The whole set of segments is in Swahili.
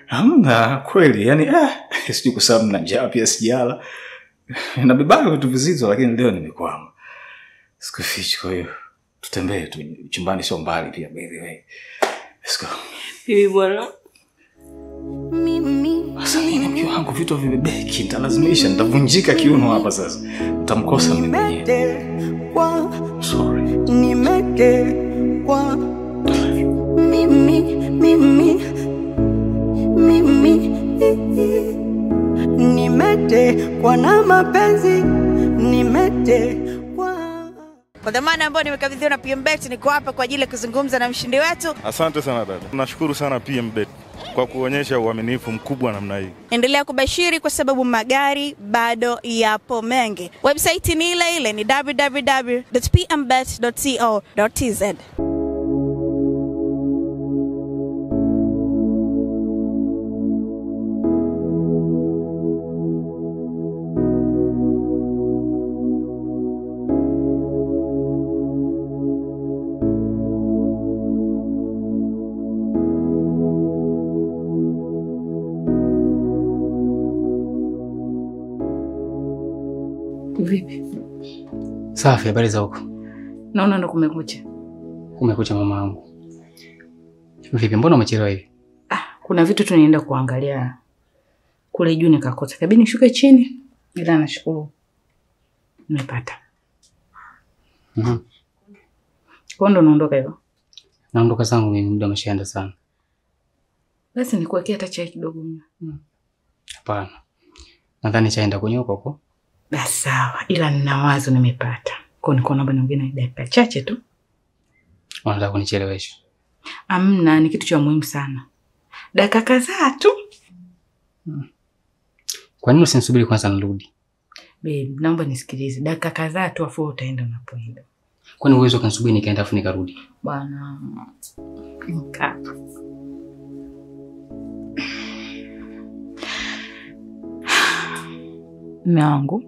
Hamna kweli, yani sijui kwa sababu na njaa pia sijala. Nabebaka vitu vizito lakini leo nimekwama. Sikufichi, kwa hiyo tutembee tu, chumbani sio mbali pia by the way. Let's go. Bibi bwana. Sasa nini mke wangu, vitu vibebeki, nitalazimisha, nitavunjika kiuno hapa sasa. Utamkosa mimi mwenyewe. Sorry. Nimetekwa. Nimetekwa na mapenzi. Nimetekwa. Kwa dhamana ambayo nimekabidhiwa na PMBet, niko hapa kwa ajili ya kuzungumza na mshindi wetu. Asante sana dada. Nashukuru sana PMBet kwa kuonyesha uaminifu mkubwa namna hii. Endelea kubashiri kwa sababu magari bado yapo mengi. Website ni ile ni www.pmbet.co.tz. Vipi? Safi, habari za huko? Naona ndo kumekucha. Kumekucha mamangu. Vipi, mbona umechelewa hivi? Kuna vitu tunaenda kuangalia kule juu nikakosa. Kabidi nishuke chini. Ila nashukuru nimepata. Kwa ndo naondoka hivyo? Naondoka zangu mimi, muda umeshaenda sana. Basi nikuwekea hata chai kidogo mimi. Hapana. Nadhani chaenda kunyoko huko. Basi sawa, ila nina wazo nimepata. Kwa niko naomba niongee na dakika chache tu. Unataka kunichelewesha? Amna, ni kitu cha muhimu sana. Dakika kadhaa tu. Kwa nini usinisubiri kwanza nirudi? Babe, naomba nisikilize. Dakika kadhaa tu afu utaenda unapoenda. Kwani uwezo kanisubiri nikaenda afu nikarudi? Bwana. Nika. Mume wangu,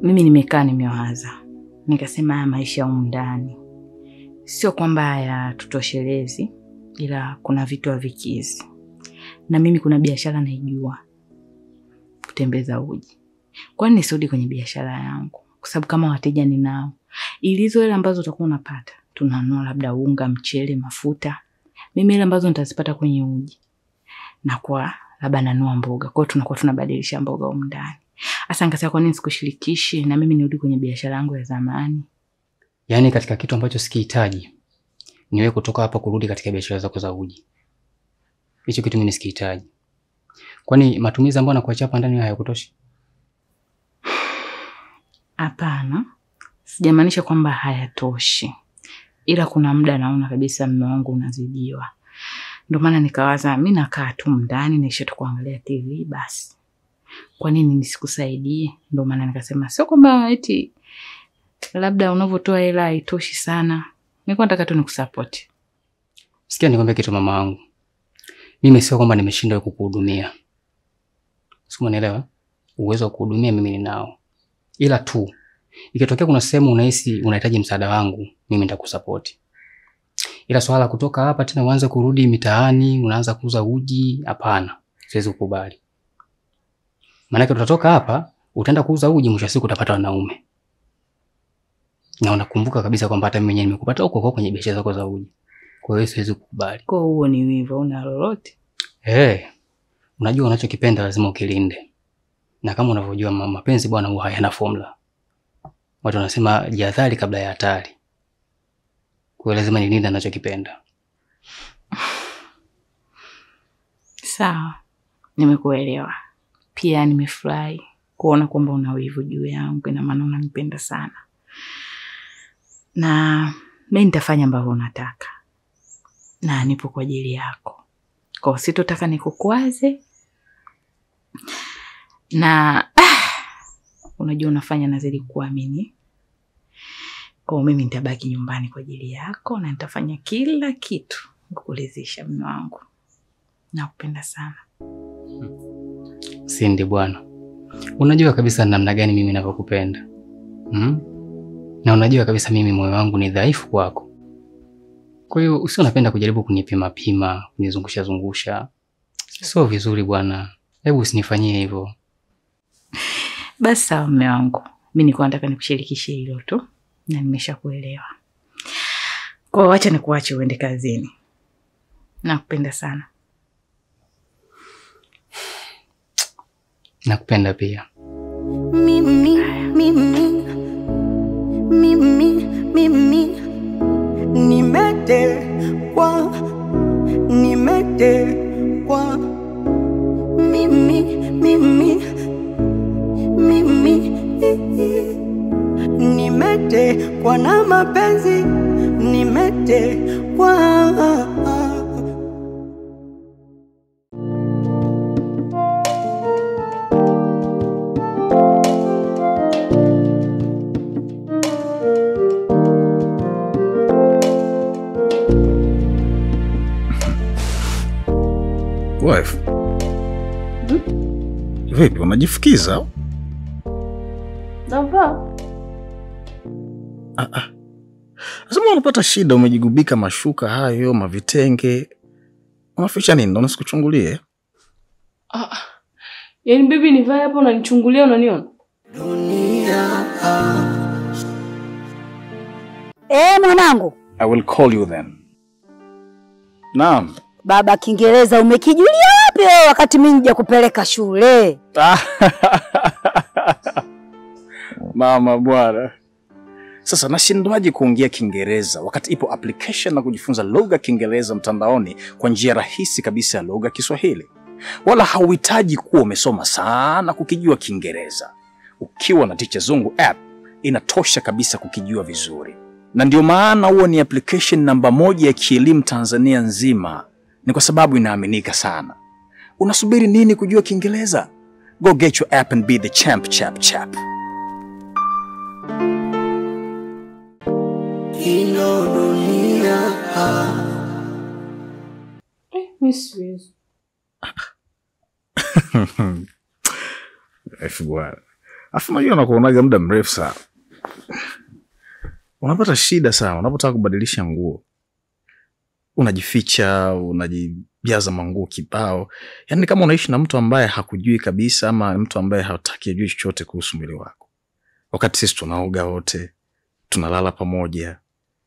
mimi nimekaa nimewaza. Nikasema haya maisha ya ndani sio kwamba hayatutoshelezi, ila kuna vitu havikizi. Na mimi kuna biashara naijua, kutembeza uji. Kwani nisirudi kwenye biashara yangu? Kwa sababu kama wateja ninao, ilizo ile ambazo utakuwa unapata, tunanunua labda unga, mchele, mafuta. Mimi ile ambazo nitazipata kwenye uji, na kwa labda nanunua mboga. Kwa hiyo tunakuwa tunabadilisha mboga huko ndani. Asa nikasema kwa nini sikushirikishi na mimi nirudi kwenye biashara yangu ya zamani? Yaani katika kitu ambacho sikihitaji niwe kutoka hapa kurudi katika biashara zako za uji. Hicho kitu mimi sikihitaji. Kwani matumizi ambayo nakuacha hapa ndani hayakutoshi? Hapana. Sijamaanisha kwamba hayatoshi. Ila kuna muda naona kabisa mume wangu unazidiwa. Ndio maana nikawaza mimi nakaa tu ndani naisha tu kuangalia TV basi. Kwa nini nisikusaidie? Ndio maana nikasema sio kwamba eti labda unavotoa hela haitoshi sana. Nilikuwa nataka tu nikusupport. Sikia nikwambie kitu mama wangu. Mimi sio kwamba nimeshindwa kukuhudumia. Sio, unaelewa? Uwezo wa kuhudumia mimi ninao. Ila tu ikitokea kuna sehemu unahisi unahitaji msaada wangu, mimi nitakusupport. Ila swala kutoka hapa tena uanze kurudi mitaani, unaanza kuuza uji, hapana. Siwezi kukubali. Maana utatoka hapa, utaenda kuuza uji, mwisho siku utapata wanaume. Na unakumbuka kabisa kwamba hata mimi mwenyewe nimekupata huko kwenye biashara zako za uji. Kwa hiyo siwezi kukubali. Kwa huo ni wivu, una lolote? Unajua unachokipenda lazima ukilinde. Na kama unavyojua mapenzi bwana huwa hayana formula. Watu wanasema jihadhari kabla ya hatari. Kwa hiyo lazima nilinde ninachokipenda. Sawa. Nimekuelewa. Pia nimefurahi kuona kwamba una wivu juu yangu, ina maana unanipenda sana. Na mimi nitafanya ambavyo unataka. Na nipo kwa ajili yako. Kwa hiyo sitotaka nikukwaze. Na unajua unafanya nazidi kuamini. Kwa hiyo mimi nitabaki nyumbani kwa ajili yako na nitafanya kila kitu kukuridhisha mume wangu. Nakupenda sana. Sindi bwana. Unajua kabisa namna gani mimi ninavyokupenda. Na unajua kabisa mimi moyo wangu ni dhaifu kwako. Kwa hiyo usio unapenda kujaribu kunipima pima, kunizungusha zungusha. Sio vizuri bwana. Hebu usinifanyie hivyo. Basi sawa mume wangu. Mimi nilikuwa nataka nikushirikishe hilo tu na nimeshakuelewa. Kwa hiyo acha nikuache uende kazini. Nakupenda sana. Nakupenda pia. Mimi nimetekwa nimetekwa na mapenzi, nimetekwa. Wife. Vipi, unajifukiza? Sawa. Sasa unapata shida, umejigubika mashuka hayo, mavitenge. Unaficha nini? Ndio nisikuchungulie. Yaani bibi nivae hapo unanichungulia unaniona? Dunia. Mwanangu. I will call you then. Naam. Baba, Kiingereza umekijulia wapi wewe wakati mimi nija kupeleka shule? Mama bwana. Sasa nashindwaje kuongea Kiingereza wakati ipo application na kujifunza lugha Kiingereza mtandaoni kwa njia rahisi kabisa ya lugha Kiswahili. Wala hauhitaji kuwa umesoma sana kukijua Kiingereza. Ukiwa na Teacher Zungu app inatosha kabisa kukijua vizuri. Na ndio maana huo ni application namba 1 ya kielimu Tanzania nzima. Ni kwa sababu inaaminika sana. Unasubiri nini kujua Kiingereza? Go get your app and be the champ chap. Ino dunia. Miss. Bwana. Afu unajua nakuonaga muda mrefu sana. Unapata shida sana unapotaka kubadilisha nguo. Unajificha, unajijaza manguo kibao. Yaani kama unaishi na mtu ambaye hakujui kabisa ama mtu ambaye hataki ajue chochote kuhusu mwili wako. Wakati sisi tunaoga wote, tunalala pamoja,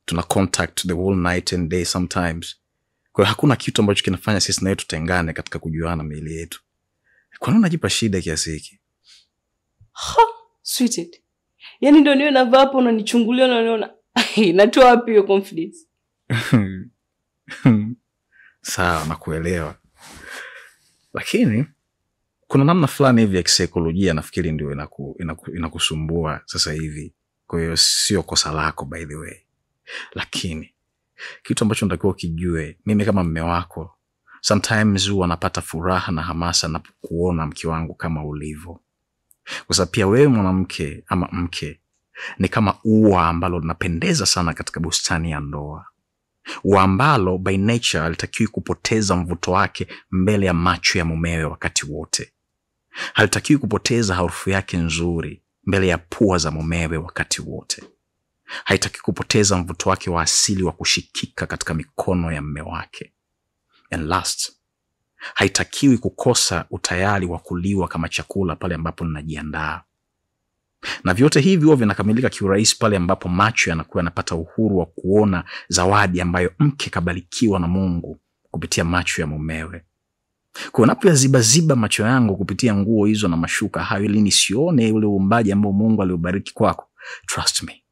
tuna contact the whole night and day sometimes. Kwa hiyo hakuna kitu ambacho kinafanya sisi na yetu tutengane katika kujuana miili yetu. Kwa nini unajipa shida kiasi hiki? Sweetheart. Yaani ndio niwe navaa hapo unanichungulia unaniona. Natoa wapi hiyo confidence? Sawa, nakuelewa. Lakini kuna namna fulani hivi ya kisaikolojia nafikiri ndio inakusumbua sasa hivi. Kwa hiyo sio kosa lako by the way. Lakini kitu ambacho natakiwa ukijue, mimi kama mume wako sometimes huwa napata furaha na hamasa napokuona mke wangu kama ulivyo. Kwa sababu pia wewe mwanamke ama mke ni kama ua ambalo linapendeza sana katika bustani ya ndoa. Ua ambalo by nature halitakiwi kupoteza mvuto wake mbele ya macho ya mumewe wakati wote. Halitakiwi kupoteza harufu yake nzuri mbele ya pua za mumewe wakati wote. Haitakiwi kupoteza mvuto wake wa asili wa kushikika katika mikono ya mume wake. And last, haitakiwi kukosa utayari wa kuliwa kama chakula pale ambapo ninajiandaa. Na vyote hivi huwa vinakamilika kiurahisi pale ambapo macho yanakuwa yanapata uhuru wa kuona zawadi ambayo mke kabarikiwa na Mungu kupitia macho ya mumewe. Kwa unapoyaziba macho yangu kupitia nguo hizo na mashuka hayo ili nisione ule uumbaji ambao Mungu aliubariki kwako, trust me,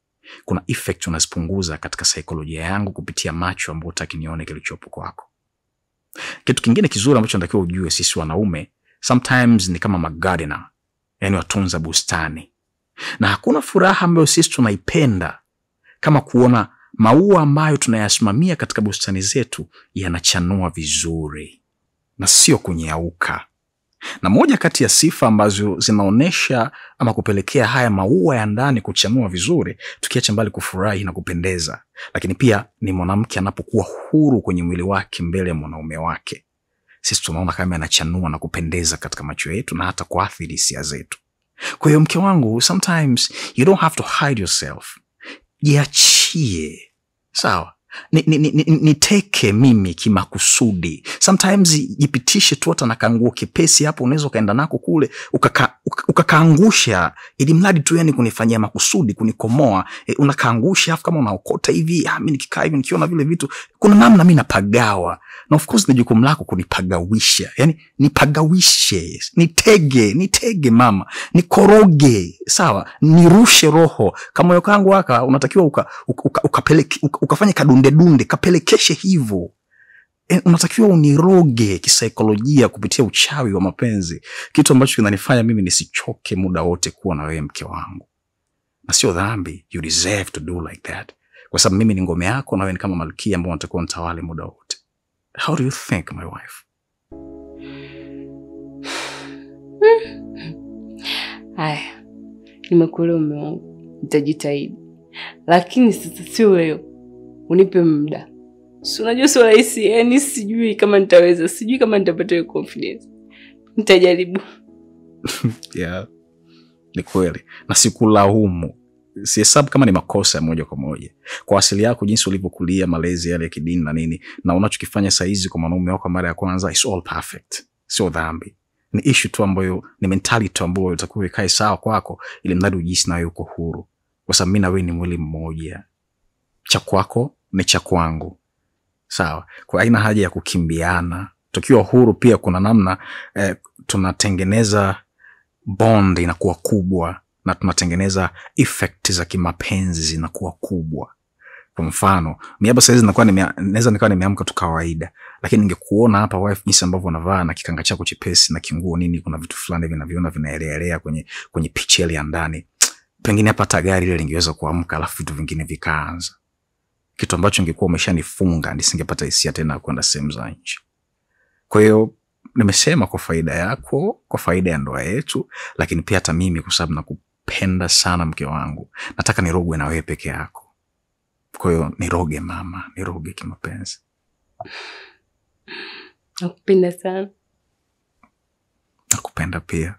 kuna effect unazipunguza katika saikolojia yangu kupitia macho ambayo hutaki nione kilichopo kwako. Kitu kingine kizuri ambacho natakiwa ujue, sisi wanaume sometimes ni kama magardener, yani watunza bustani. Na hakuna furaha ambayo sisi tunaipenda kama kuona maua ambayo tunayasimamia katika bustani zetu yanachanua vizuri na sio kunyauka. Na moja kati ya sifa ambazo zinaonesha ama kupelekea haya maua ya ndani kuchanua vizuri, tukiacha mbali kufurahi na kupendeza, lakini pia ni mwanamke anapokuwa huru kwenye mwili wake mbele ya mwanaume wake. Sisi tunaona kama anachanua na kupendeza katika macho yetu na hata kuathiri hisia zetu. Kwa hiyo mke wangu, sometimes you don't have to hide yourself. Jiachie. Sawa? niteke mimi kimakusudi. Sometimes jipitishe tu hata na kanguo kipesi hapo, unaweza kaenda nako kule ukakaangusha, ili mradi tu yani kunifanyia makusudi, kunikomoa. Unakaangusha afu kama unaokota hivi, mimi nikikaa hivi nikiona vile vitu, kuna namna mimi napagawa. Na of course ni jukumu lako kunipagawisha. Yani nipagawishe, nitege mama, nikoroge, sawa? Nirushe roho. Kama moyo kangu waka unatakiwa ukafanye kadunde kapelekeshe hivyo. Unatakiwa uniroge kisaikolojia kupitia uchawi wa mapenzi, kitu ambacho kinanifanya mimi nisichoke muda wote kuwa na wewe mke wangu. Na sio dhambi, you deserve to do like that, kwa sababu mimi ni ngome yako na wewe ni kama malkia ambaye unatakiwa nitawale muda wote. How do you think, my wife? Haya, nimekuelewa mume wangu, nitajitahidi. Lakini sasa sio wewe. Unipe muda. Si unajua sio rahisi, yani sijui kama nitaweza, sijui kama nitapata hiyo confidence. Nitajaribu. Yeah. Ni kweli. Na sikulaumu. Sihesabu kama ni makosa moja kwa moja. Kwa asili yako, jinsi ulivyokulia, malezi yale ya kidini na nini, na unachokifanya saa hizi kwa mwanaume wako mara ya kwanza, is all perfect. Sio dhambi. Ni issue tu ambayo, ni mentality ambayo utakuwa ikae sawa kwako, ili mradi ujisi nayo uko huru. Kwa sababu mimi na wewe ni mwili mmoja. Cha kwako ni cha kwangu. Sawa? Kwa haina haja ya kukimbiana. Tukiwa huru pia kuna namna tunatengeneza bond inakuwa kubwa, na tunatengeneza effect za kimapenzi zinakuwa kubwa. Kwa mfano, mimi hapa sasa naweza nikawa nimeamka tu kawaida, lakini ningekuona hapa wife jinsi ambavyo unavaa na kikanga chako chepesi na kinguo nini, kuna vitu fulani vinaviona vinaelea kwenye picha ile ya ndani. Pengine hapa hata gari ile lingeweza kuamka alafu vitu vingine vikaanza. Kitu ambacho ingekuwa umeshanifunga nisingepata hisia tena kwenda sehemu za nje. Kwa hiyo nimesema kwa faida yako, kwa faida ya ndoa yetu, lakini pia hata mimi kwa sababu nakupenda sana mke wangu. Nataka nirogwe na wewe peke yako. Kwa hiyo niroge mama, niroge kimapenzi. Nakupenda sana. Nakupenda pia.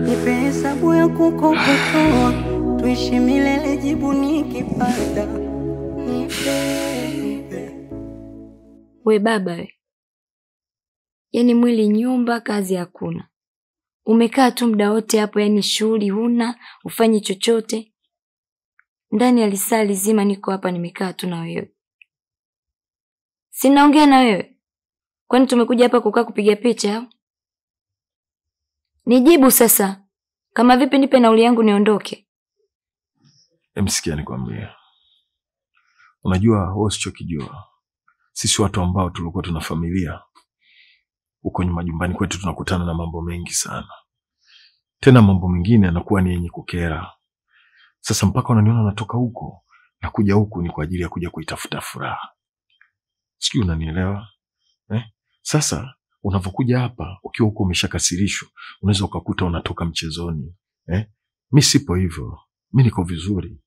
Nipe hesabu ya kukokotoa, tuishi milele, jibu nikipata. Nipe. We baba we. Yani mwili nyumba, kazi hakuna. Umekaa tu muda wote hapo, yani shughuli huna, ufanyi chochote. Ndani ya lisaa lizima niko hapa nimekaa tu na wewe. Sinaongea na wewe. Kwani tumekuja hapa kukaa kupiga picha au? Nijibu sasa. Kama vipi nipe nauli yangu niondoke. Msikia nikwambia. Unajua wewe usichokijua. Sisi watu ambao tulikuwa tuna familia, huko majumbani kwetu tunakutana na mambo mengi sana. Tena mambo mengine yanakuwa ni yenye kukera. Sasa mpaka unaniona natoka huko na kuja huku ni kwa ajili ya kuja kuitafuta furaha. Sijui unanielewa? Sasa unavokuja hapa ukiwa huko umeshakasirishwa, unaweza ukakuta unatoka mchezoni. Mimi sipo hivyo. Mimi niko vizuri.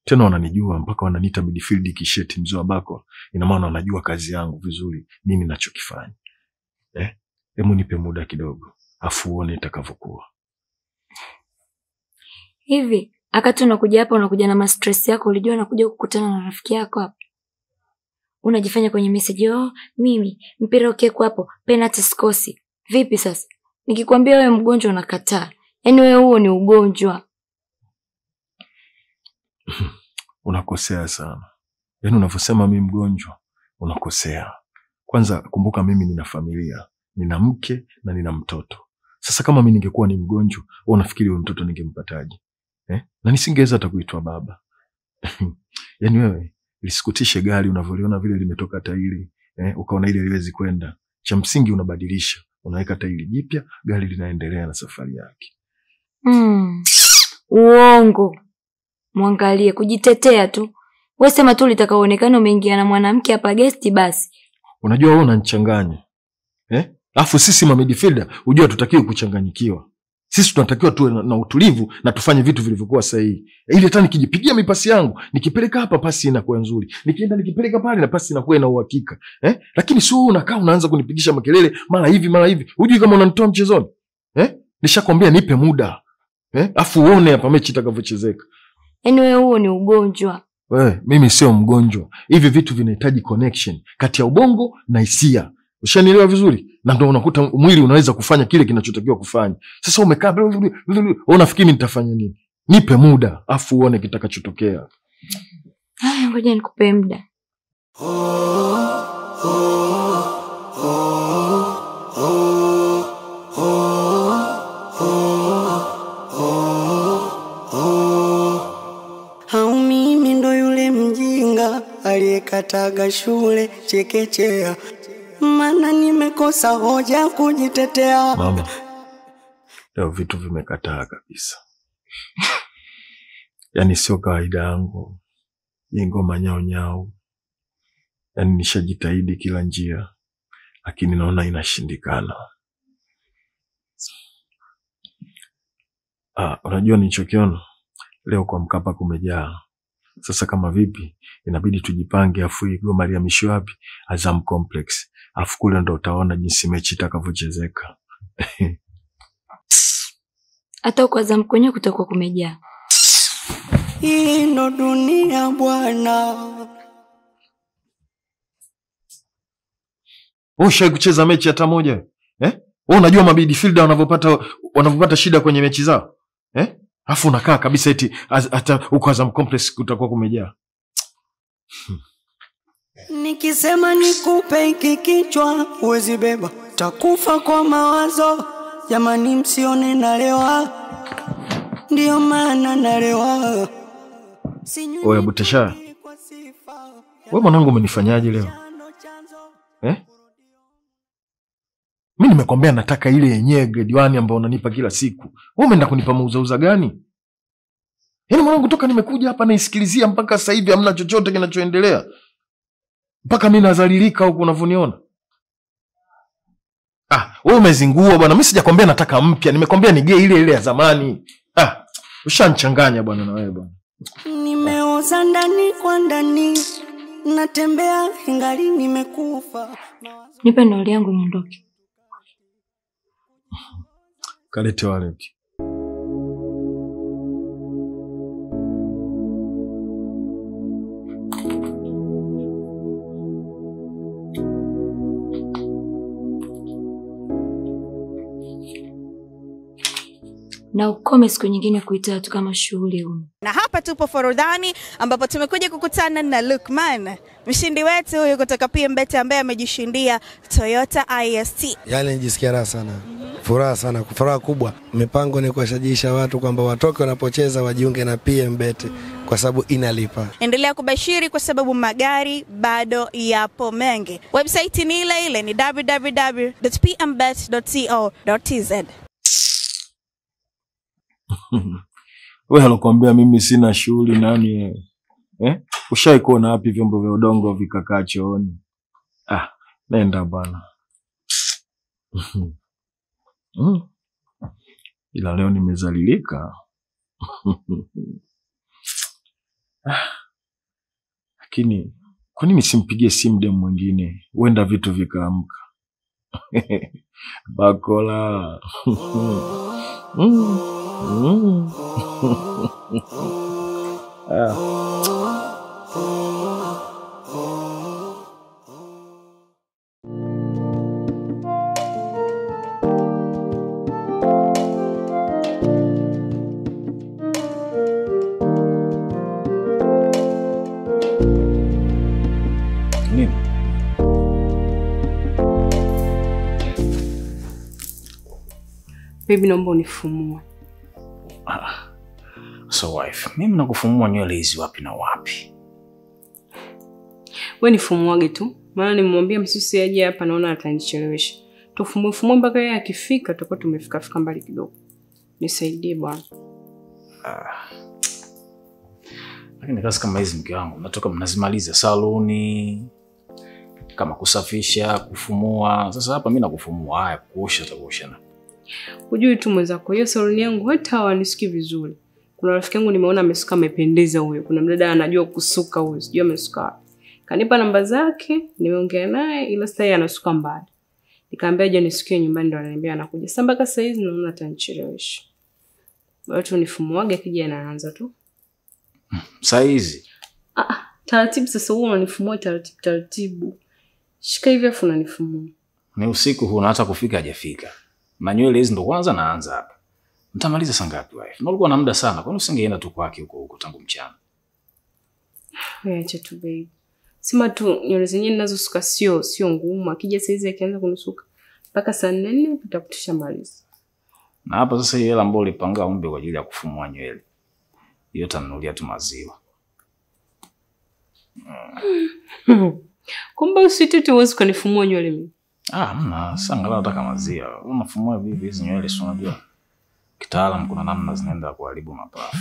Tena wananijua mpaka wananiita midfield kisheti mzee wa bako. Ina maana wanajua kazi yangu vizuri, nini ninachokifanya. Hebu nipe muda kidogo, afu uone itakavyokuwa. Hivi, akati unakuja hapa unakuja na stress yako, ulijua unakuja kukutana na rafiki yako hapa. Unajifanya kwenye message, mimi mpira ukeko hapo, penalty sikosi. Vipi sasa? Nikikwambia wewe mgonjwa unakataa. Yaani wewe huo ni ugonjwa. Unakosea sana. Yaani unavyosema mimi mgonjwa, unakosea. Kwanza kumbuka mimi nina familia, nina mke na nina mtoto. Sasa kama mimi ningekuwa ni mgonjwa, wewe unafikiri wewe mtoto ningempataje? Na nisingeweza hata kuitwa baba. Yaani wewe lisikutishe gari unavyoliona vile limetoka tairi, ukaona ile liwezi kwenda. Cha msingi unabadilisha, unaweka tairi jipya, gari linaendelea na safari yake. Uongo. Muangalie kujitetea tu. Wewe sema tu litakaoonekana umeingia na mwanamke hapa guest basi. Unajua wewe unanichanganya. Alafu sisi ma midfielder unajua tutakiwa kuchanganyikiwa. Sisi tunatakiwa tuwe na utulivu na tufanye vitu vilivyokuwa sahihi. Ili hata nikijipigia mipasi yangu, nikipeleka hapa pasi inakuwa nzuri. Nikienda nikipeleka pale na pasi inakuwa ina uhakika. Lakini sio unakaa unaanza kunipigisha makelele mara hivi mara hivi. Hujui kama unanitoa mchezoni? Nishakwambia nipe muda. Afu uone hapa mechi itakavyochezeka. Yaani wewe huo ni ugonjwa. Mimi sio mgonjwa. Hivi vitu vinahitaji connection kati ya ubongo na hisia. Ushanielewa vizuri? Na ndio unakuta mwili unaweza kufanya kile kinachotakiwa kufanya. Sasa umekaa unafikiri nitafanya nini? Nipe muda afu uone kitakachotokea. Haya, ngoja nikupe muda. Hau mimi ndo yule mjinga aliyekataga shule chekechea, maana nimekosa hoja kujitetea. Mama, leo vitu vimekataa kabisa. Yaani sio kawaida yangu. Hii ngoma nyao nyao. Yaani nishajitahidi kila njia, lakini naona inashindikana. Unajua nilichokiona? Leo kwa Mkapa kumejaa. Sasa kama vipi, inabidi tujipange afu goma lihamishwe wapi? Azam Complex. Afu kule ndo utaona jinsi mechi itakavyochezeka. Hata uko Azam kwenye kutakuwa kumejaa. Hii ndo dunia bwana. Ushawahi kucheza mechi hata moja? Wewe unajua midfielder wanavyopata shida kwenye mechi zao? Afu unakaa kabisa eti hata uko Azam Complex kutakuwa kumejaa. Nikisema nikupe hiki kichwa uwezi beba, takufa kwa mawazo. Jamani msione nalewa, ndio maana nalewa. Oya Butasha, wewe mwanangu umenifanyaje leo? Mimi nimekwambia nataka ile yenyewe grade 1 ambayo unanipa kila siku. Wewe umeenda kunipa mauzauza gani? Yaani mwanangu toka nimekuja hapa naisikilizia mpaka sasa hivi hamna chochote kinachoendelea. Mpaka mimi nazalilika huko unavyoniona. Wewe umezingua bwana. Mimi sijakwambia nataka mpya. Nimekwambia nige ile ya zamani. Ushanichanganya bwana na wewe bwana. Nimeoza ndani kwa ndani. Natembea ingali nimekufa. Nipe nauli yangu niondoke. Kalete wallet. Na ukome siku nyingine kuita watu kama shughuli huko. Na hapa tupo Forodhani ambapo tumekuja kukutana na Lukman, mshindi wetu huyu kutoka PMBet ambaye amejishindia Toyota IST. Yaani nijisikia raha sana. Furaha sana, furaha kubwa. Mipango ni kuwashajiisha watu kwamba watoke wanapocheza wajiunge na PMBet kwa sababu inalipa. Endelea kubashiri kwa sababu magari bado yapo mengi. Website ni ile ni www.pmbet.co.tz. Wewe alokuambia mimi sina shughuli nani? Ushai kuona wapi vyombo vya udongo vikakaa chooni? Nenda bwana. Ila leo nimezalilika. Lakini kwa nini simpigie simu dem mwingine? Huenda vitu vikaamka. Bakola. Baby, naomba unifumue. So wife, mimi nakufumua nywele hizi wapi na wapi? Wewe nifumuage tu. Maana nimemwambia msusi aje hapa naona atanichelewesha. Tufumue mpaka yeye akifika tutakuwa tumefika mbali kidogo. Nisaidie bwana. Lakini kazi kama hizi mke wangu, natoka mnazimaliza saluni, kama kusafisha, kufumua. Sasa hapa mimi nakufumua, haya kuosha takuosha. Hujui tu mwenzako, hiyo saluni yangu hata hawanisikii vizuri. Kuna rafiki yangu nimeona amesuka amependeza huyo. Kuna mdada anajua kusuka huyo, sijui amesuka. Kanipa namba zake, nimeongea naye ila sasa yeye anasuka mbali. Nikamwambia je nisukie nyumbani ndo ananiambia anakuja. Sasa mpaka saa hizi naona atanichelewesha. Watu nifumuage akija anaanza tu. Saizi. Taratibu sasa wewe unanifumua taratibu. Shika hivi afu unanifumua. Ni usiku huu na hata kufika hajafika. Na nywele hizi ndo kwanza naanza hapa. Mtamaliza saa ngapi wife? Na ulikuwa na muda sana. Kwani usingeenda tu kwake huko tangu mchana? Wewe acha tu baby. Sema tu nywele zenyewe ninazosuka sio ngumu. Akija saizi akianza kunisuka mpaka saa 4 tutakutisha maliza. Na hapa sasa hiyo hela ambayo ulipanga umbe kwa ajili ya kufumua nywele. Hiyo tanunulia tu maziwa. Kumbe usitete uweze kunifumua nywele mimi. Mna, sasa angalau nataka maziwa. Unafumua vipi hizo nywele si unajua? Kitaalamu kuna namna zinaenda kuharibu mapafu.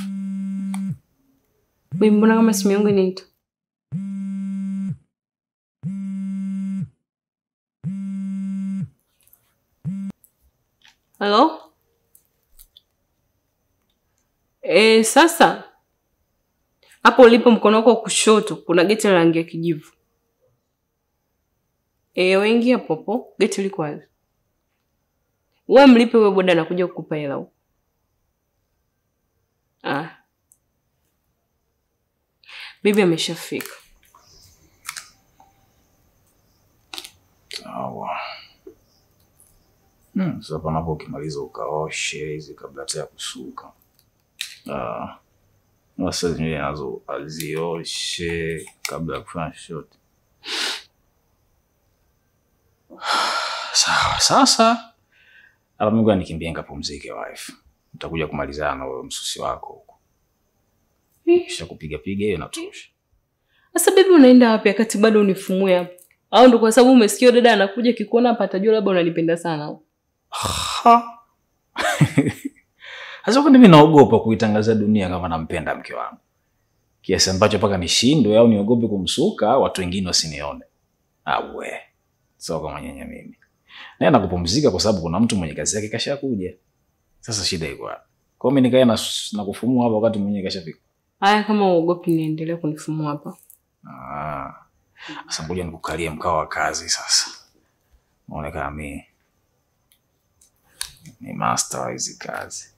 Mimi mbona kama simu yangu inaita? Hello? Sasa hapo ulipo mkono wako wa kushoto kuna geti la rangi ya kijivu. Waingia popo, geti liko wazi. Wewe mlipe wewe boda anakuja kukupa hela huko. Bibi ameshafika. Sawa. Sasa panapo ukimaliza ukaoshe hizi kabla ya kusuka. Sasa nywele nazo azioshe kabla ya kufanya shot. Sawa, sasa ala Mungu anikimbie ngapumzike wife. Nitakuja kumalizana na wewe msusi wako huko. Kisha kupiga hiyo inatosha. Sasa bibi unaenda wapi wakati bado unifumue hapo? Au ndo kwa sababu umesikia dada anakuja kikuona hapa atajua labda unanipenda sana? Sasa kwa nini mimi naogopa kuitangaza dunia kama nampenda mke wangu? Kiasi ambacho paka nishindwe au niogope kumsuka watu wengine wasinione. Sio kama nyenye mimi. Naenda kupumzika kwa sababu kuna mtu mwenye kazi yake kashakuja. Sasa shida iko wapi? Kwa mimi nikae na kufumua hapa wakati mwenye kashafika. Haya kama uogopi niendelee kunifumua hapa. Sasa ngoja nikukalie mkao wa kazi sasa. Muonekana mimi ni master wa hizi kazi.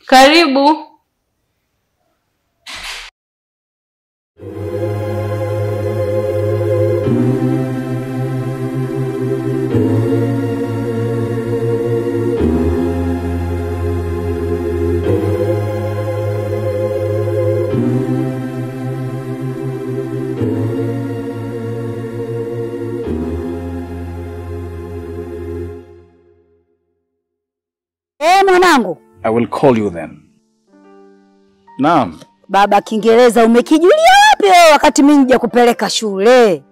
Karibu. Mwanangu. I will call you then. Naam. Baba, Kiingereza umekijulia wapi wewe wakati mimi nija kupeleka shule?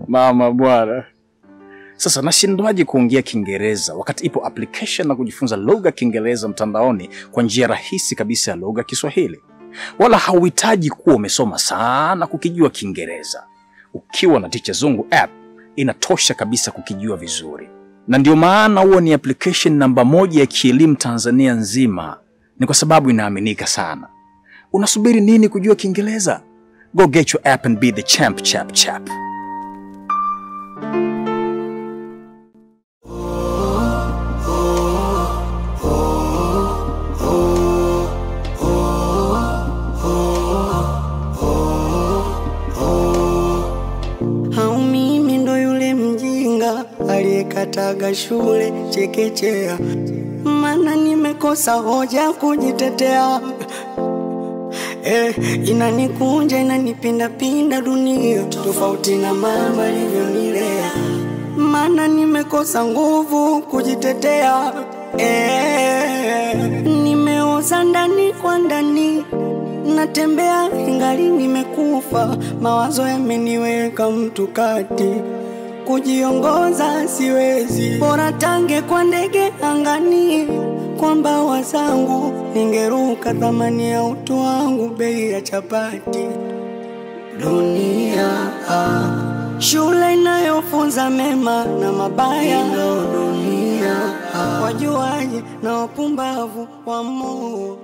Mama bwana. Sasa nashindwaje kuongea Kiingereza wakati ipo application na kujifunza lugha Kiingereza mtandaoni kwa njia rahisi kabisa ya lugha Kiswahili. Wala hauhitaji kuwa umesoma sana kukijua Kiingereza. Ukiwa na Teacher Zungu app inatosha kabisa kukijua vizuri. Na ndio maana huo ni application namba 1 ya kielimu Tanzania nzima. Ni kwa sababu inaaminika sana. Unasubiri nini kujua Kiingereza? Go get your app and be the champ chap. Aliyekataga shule chekechea, maana nimekosa hoja kujitetea. Inanikunja inanipinda dunia, tofauti na mama alivyonilea, maana nimekosa nguvu kujitetea. Nimeoza ndani kwa ndani, natembea ingali nimekufa, mawazo yameniweka mtu kati, kujiongoza siwezi, bora tange kwa ndege angani, kwa mbawa zangu ningeruka, thamani ya utu wangu bei ya chapati. Dunia shule inayofunza mema na mabaya, dunia wajuaji na wapumbavu wa Mungu.